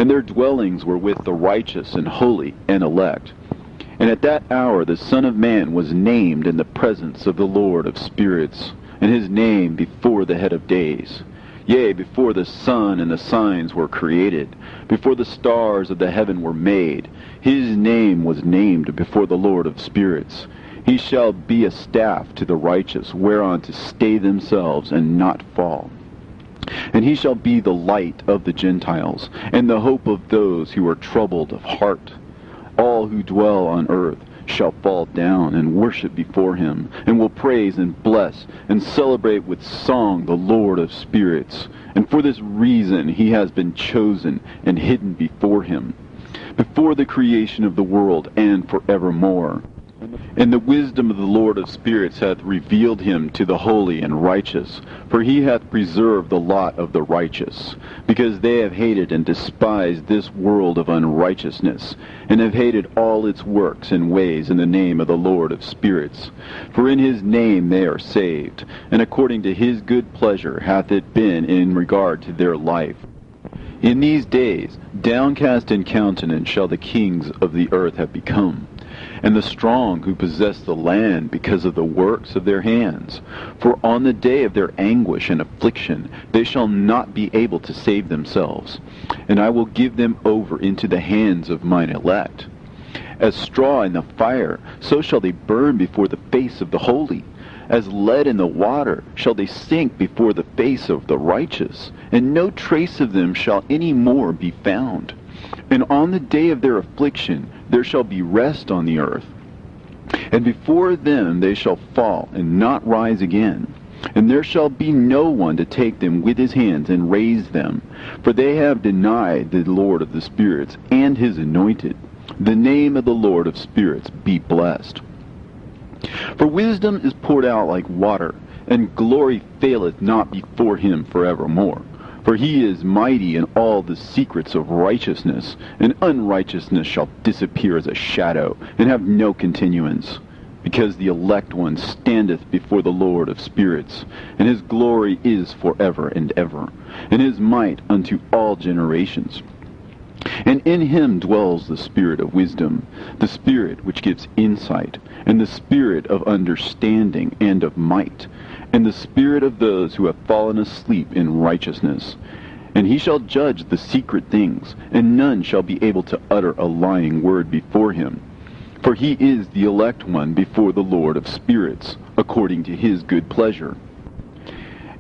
and their dwellings were with the righteous and holy and elect. And at that hour the Son of Man was named in the presence of the Lord of spirits, and his name before the head of days. Yea, before the sun and the signs were created, before the stars of the heaven were made, his name was named before the Lord of spirits. He shall be a staff to the righteous, whereon to stay themselves and not fall. And he shall be the light of the Gentiles, and the hope of those who are troubled of heart. All who dwell on earth shall fall down and worship before him, and will praise and bless and celebrate with song the Lord of spirits. And for this reason he has been chosen and hidden before him, before the creation of the world and forevermore. And the wisdom of the Lord of spirits hath revealed him to the holy and righteous, for he hath preserved the lot of the righteous, because they have hated and despised this world of unrighteousness, and have hated all its works and ways in the name of the Lord of spirits. For in his name they are saved, and according to his good pleasure hath it been in regard to their life. In these days, downcast in countenance shall the kings of the earth have become, and the strong who possess the land because of the works of their hands. For on the day of their anguish and affliction they shall not be able to save themselves, and I will give them over into the hands of mine elect. As straw in the fire, so shall they burn before the face of the holy. As lead in the water shall they sink before the face of the righteous, and no trace of them shall any more be found. And on the day of their affliction there shall be rest on the earth. And before them they shall fall and not rise again. And there shall be no one to take them with his hands and raise them. For they have denied the Lord of the spirits and his anointed. The name of the Lord of spirits be blessed. For wisdom is poured out like water, and glory faileth not before him forevermore. For he is mighty in all the secrets of righteousness, and unrighteousness shall disappear as a shadow, and have no continuance. Because the elect one standeth before the Lord of spirits, and his glory is forever and ever, and his might unto all generations. And in him dwells the spirit of wisdom, the spirit which gives insight, and the spirit of understanding and of might, and the spirit of those who have fallen asleep in righteousness. And he shall judge the secret things, and none shall be able to utter a lying word before him. For he is the elect one before the Lord of spirits, according to his good pleasure.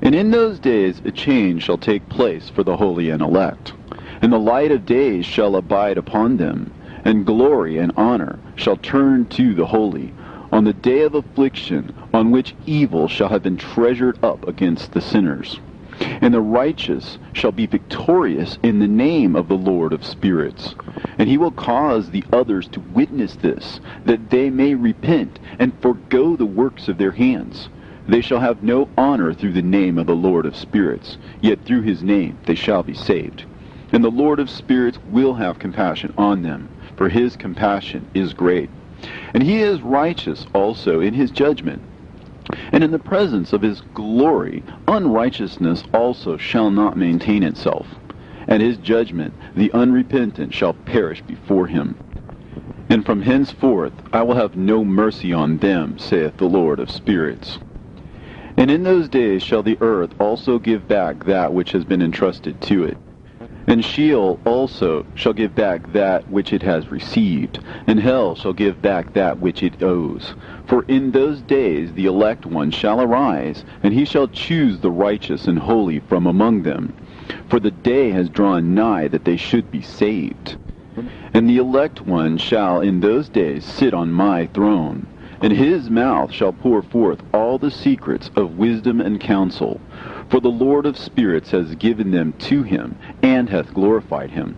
And in those days a change shall take place for the holy and elect, and the light of days shall abide upon them, and glory and honor shall turn to the holy, on the day of affliction, on which evil shall have been treasured up against the sinners. And the righteous shall be victorious in the name of the Lord of spirits. And he will cause the others to witness this, that they may repent and forego the works of their hands. They shall have no honor through the name of the Lord of spirits, yet through his name they shall be saved. And the Lord of spirits will have compassion on them, for his compassion is great. And he is righteous also in his judgment. And in the presence of his glory, unrighteousness also shall not maintain itself. At his judgment, the unrepentant shall perish before him. And from henceforth I will have no mercy on them, saith the Lord of spirits. And in those days shall the earth also give back that which has been entrusted to it. And Sheol also shall give back that which it has received, and hell shall give back that which it owes. For in those days the elect one shall arise, and he shall choose the righteous and holy from among them. For the day has drawn nigh that they should be saved. And the elect one shall in those days sit on my throne, and his mouth shall pour forth all the secrets of wisdom and counsel. For the Lord of spirits has given them to him, and hath glorified him.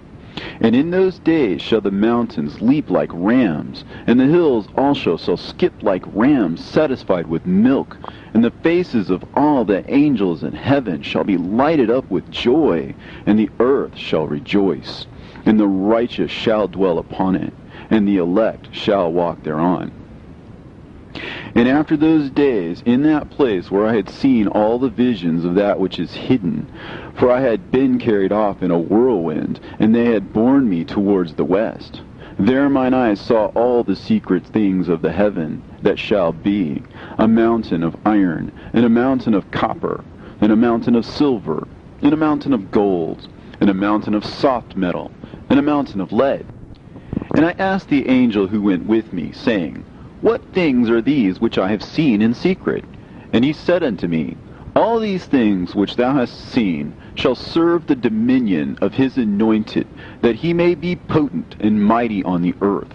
And in those days shall the mountains leap like rams, and the hills also shall skip like rams satisfied with milk. And the faces of all the angels in heaven shall be lighted up with joy, and the earth shall rejoice. And the righteous shall dwell upon it, and the elect shall walk thereon. And after those days, in that place where I had seen all the visions of that which is hidden, For I had been carried off in a whirlwind, and they had borne me towards the west. There mine eyes saw all the secret things of the heaven that shall be, a mountain of iron, and a mountain of copper, and a mountain of silver, and a mountain of gold, and a mountain of soft metal, and a mountain of lead. And I asked the angel who went with me, saying, What things are these which I have seen in secret? And he said unto me, All these things which thou hast seen shall serve the dominion of his anointed, that he may be potent and mighty on the earth.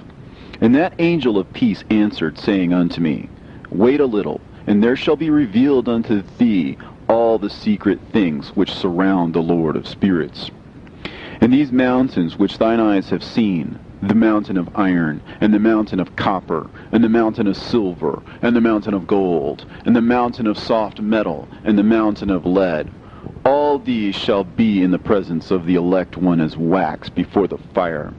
And that angel of peace answered, saying unto me, Wait a little, and there shall be revealed unto thee all the secret things which surround the Lord of spirits. And these mountains which thine eyes have seen, the mountain of iron, and the mountain of copper, and the mountain of silver, and the mountain of gold, and the mountain of soft metal, and the mountain of lead, all these shall be in the presence of the elect one as wax before the fire.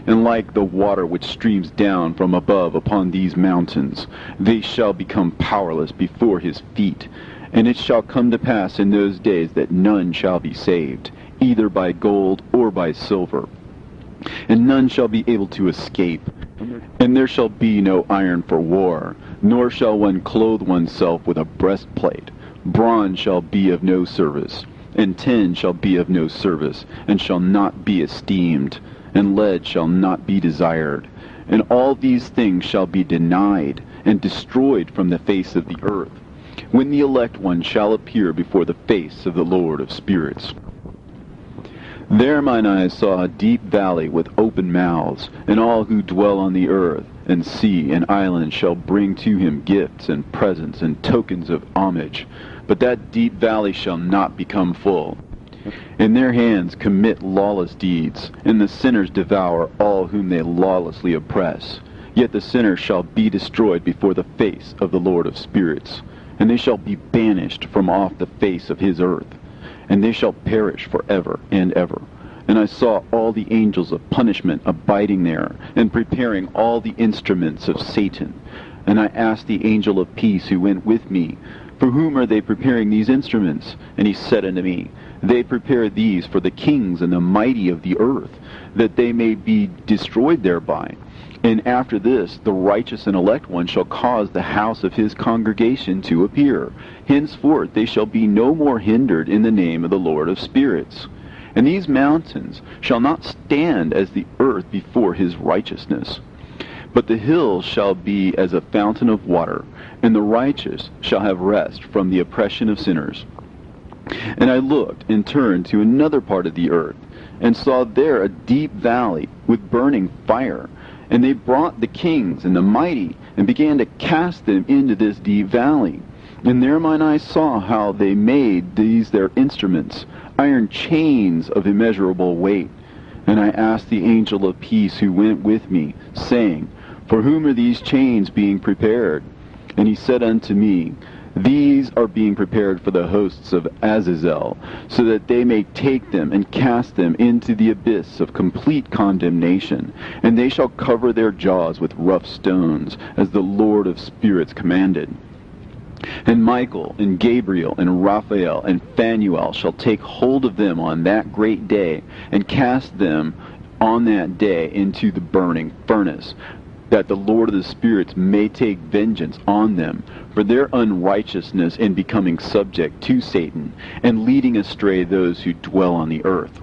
And like the water which streams down from above upon these mountains, they shall become powerless before his feet. And it shall come to pass in those days that none shall be saved, either by gold or by silver. And none shall be able to escape. And there shall be no iron for war, nor shall one clothe oneself with a breastplate. Bronze shall be of no service, and tin shall be of no service, and shall not be esteemed, and lead shall not be desired. And all these things shall be denied, and destroyed from the face of the earth, when the elect one shall appear before the face of the Lord of spirits. There mine eyes saw a deep valley with open mouths, and all who dwell on the earth, and sea and islands shall bring to him gifts and presents and tokens of homage. But that deep valley shall not become full. In their hands commit lawless deeds, and the sinners devour all whom they lawlessly oppress. Yet the sinners shall be destroyed before the face of the Lord of spirits, and they shall be banished from off the face of his earth, and they shall perish forever and ever. And I saw all the angels of punishment abiding there, and preparing all the instruments of Satan. And I asked the angel of peace who went with me, For whom are they preparing these instruments? And he said unto me, They prepare these for the kings and the mighty of the earth, that they may be destroyed thereby. And after this, the righteous and elect one shall cause the house of his congregation to appear. Henceforth they shall be no more hindered in the name of the Lord of spirits. And these mountains shall not stand as the earth before his righteousness. But the hills shall be as a fountain of water, and the righteous shall have rest from the oppression of sinners. And I looked and turned to another part of the earth, and saw there a deep valley with burning fire. And they brought the kings and the mighty, and began to cast them into this deep valley. And there mine eyes saw how they made these their instruments, iron chains of immeasurable weight. And I asked the angel of peace who went with me, saying, For whom are these chains being prepared? And he said unto me, These are being prepared for the hosts of Azazel, so that they may take them and cast them into the abyss of complete condemnation. And they shall cover their jaws with rough stones, as the Lord of spirits commanded. And Michael and Gabriel and Raphael and Phanuel shall take hold of them on that great day, and cast them on that day into the burning furnace, that the Lord of the spirits may take vengeance on them for their unrighteousness in becoming subject to Satan, and leading astray those who dwell on the earth.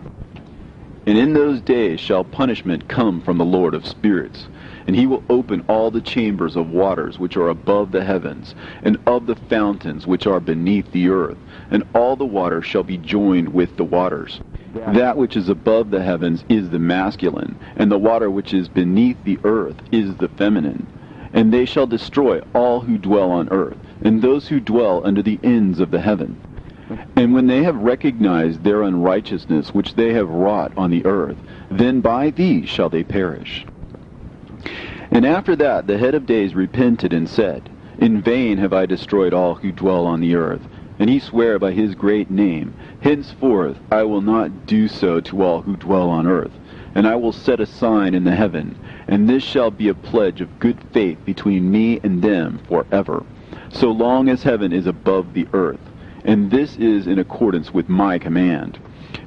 And in those days shall punishment come from the Lord of spirits, and he will open all the chambers of waters which are above the heavens, and of the fountains which are beneath the earth, and all the waters shall be joined with the waters. That which is above the heavens is the masculine, and the water which is beneath the earth is the feminine. And they shall destroy all who dwell on earth, and those who dwell under the ends of the heaven. And when they have recognized their unrighteousness which they have wrought on the earth, then by these shall they perish. And after that the head of days repented and said, In vain have I destroyed all who dwell on the earth. And he sware by his great name, Henceforth I will not do so to all who dwell on earth. And I will set a sign in the heaven, and this shall be a pledge of good faith between me and them forever, so long as heaven is above the earth. And this is in accordance with my command.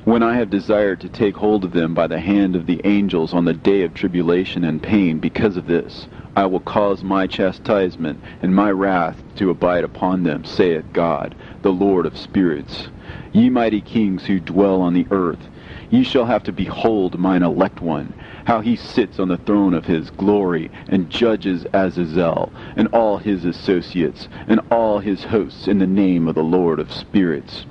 when I have desired to take hold of them by the hand of the angels on the day of tribulation and pain because of this, I will cause my chastisement and my wrath to abide upon them, saith God, the Lord of spirits. Ye mighty kings who dwell on the earth, ye shall have to behold mine elect one, how he sits on the throne of his glory, and judges Azazel, and all his associates, and all his hosts in the name of the Lord of spirits.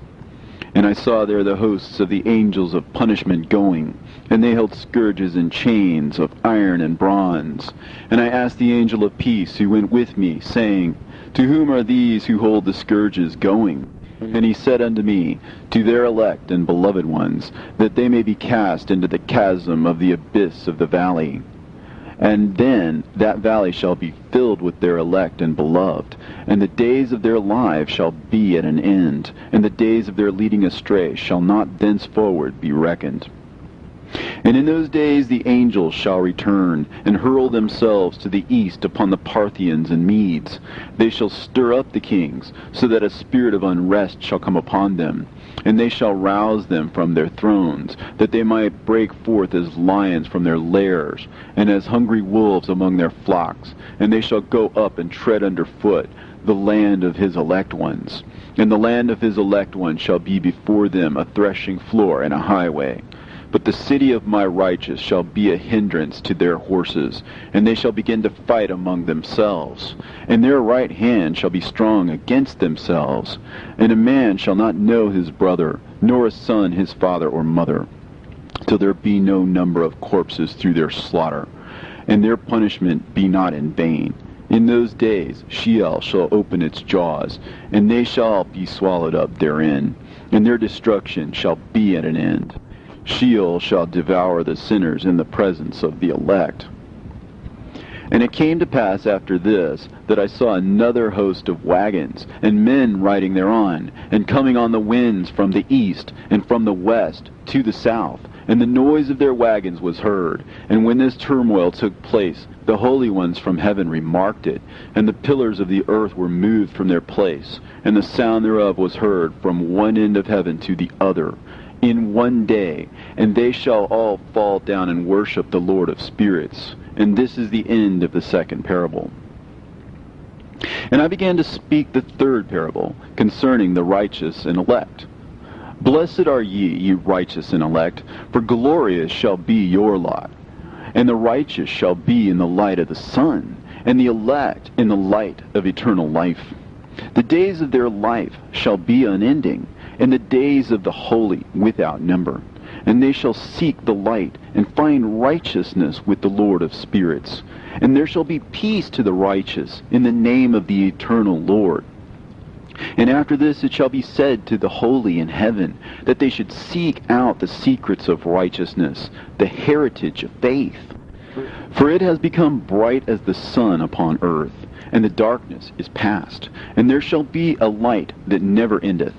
And I saw there the hosts of the angels of punishment going, and they held scourges and chains of iron and bronze. And I asked the angel of peace who went with me, saying, To whom are these who hold the scourges going? And he said unto me, To their elect and beloved ones, that they may be cast into the chasm of the abyss of the valley. And then that valley shall be filled with their elect and beloved, and the days of their lives shall be at an end, and the days of their leading astray shall not thenceforward be reckoned. And in those days the angels shall return, and hurl themselves to the east upon the Parthians and Medes. They shall stir up the kings, so that a spirit of unrest shall come upon them. And they shall rouse them from their thrones, that they might break forth as lions from their lairs, and as hungry wolves among their flocks. And they shall go up and tread under foot the land of his elect ones. And the land of his elect ones shall be before them a threshing floor and a highway. But the city of my righteous shall be a hindrance to their horses, and they shall begin to fight among themselves. And their right hand shall be strong against themselves. And a man shall not know his brother, nor a son his father or mother, till there be no number of corpses through their slaughter, and their punishment be not in vain. In those days Sheol shall open its jaws, and they shall be swallowed up therein, and their destruction shall be at an end. Sheol shall devour the sinners in the presence of the elect. And it came to pass after this, that I saw another host of wagons, and men riding thereon, and coming on the winds from the east, and from the west to the south. And the noise of their wagons was heard. And when this turmoil took place, the holy ones from heaven remarked it, and the pillars of the earth were moved from their place, and the sound thereof was heard from one end of heaven to the other, in one day, and they shall all fall down and worship the Lord of spirits. And this is the end of the second parable. And I began to speak the third parable, concerning the righteous and elect. Blessed are ye righteous and elect, for glorious shall be your lot. And the righteous shall be in the light of the sun, and the elect in the light of eternal life. The days of their life shall be unending, and the days of the holy without number. And they shall seek the light, and find righteousness with the Lord of spirits. And there shall be peace to the righteous, in the name of the eternal Lord. And after this it shall be said to the holy in heaven, that they should seek out the secrets of righteousness, the heritage of faith. For it has become bright as the sun upon earth, and the darkness is past, and there shall be a light that never endeth.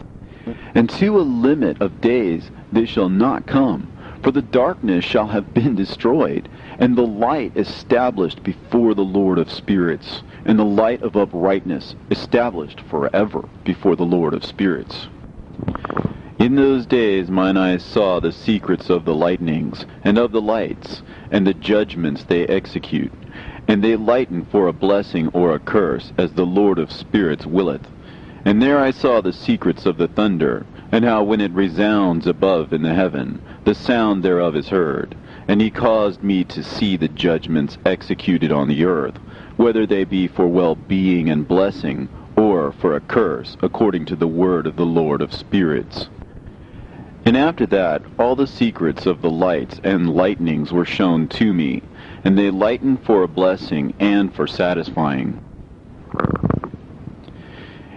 And to a limit of days they shall not come, for the darkness shall have been destroyed, and the light established before the Lord of spirits, and the light of uprightness established forever before the Lord of spirits. In those days mine eyes saw the secrets of the lightnings, and of the lights, and the judgments they execute, and they lighten for a blessing or a curse, as the Lord of spirits willeth. And there I saw the secrets of the thunder, and how when it resounds above in the heaven, the sound thereof is heard. And he caused me to see the judgments executed on the earth, whether they be for well-being and blessing, or for a curse, according to the word of the Lord of spirits. And after that, all the secrets of the lights and lightnings were shown to me, and they lighten for a blessing and for satisfying.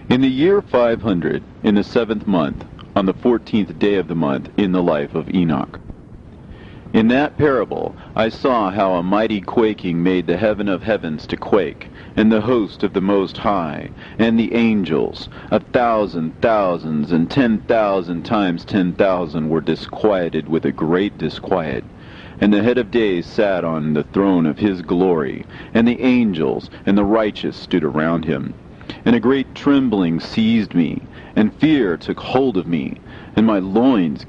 In the year 500, in the 7th month, on the 14th day of the month, in the life of Enoch. In that parable I saw how a mighty quaking made the heaven of heavens to quake, and the host of the Most High, and the angels, 1,000 thousands, and 10,000 times 10,000 were disquieted with a great disquiet. And the head of days sat on the throne of his glory, and the angels and the righteous stood around him. And a great trembling seized me, and fear took hold of me, and my loins gave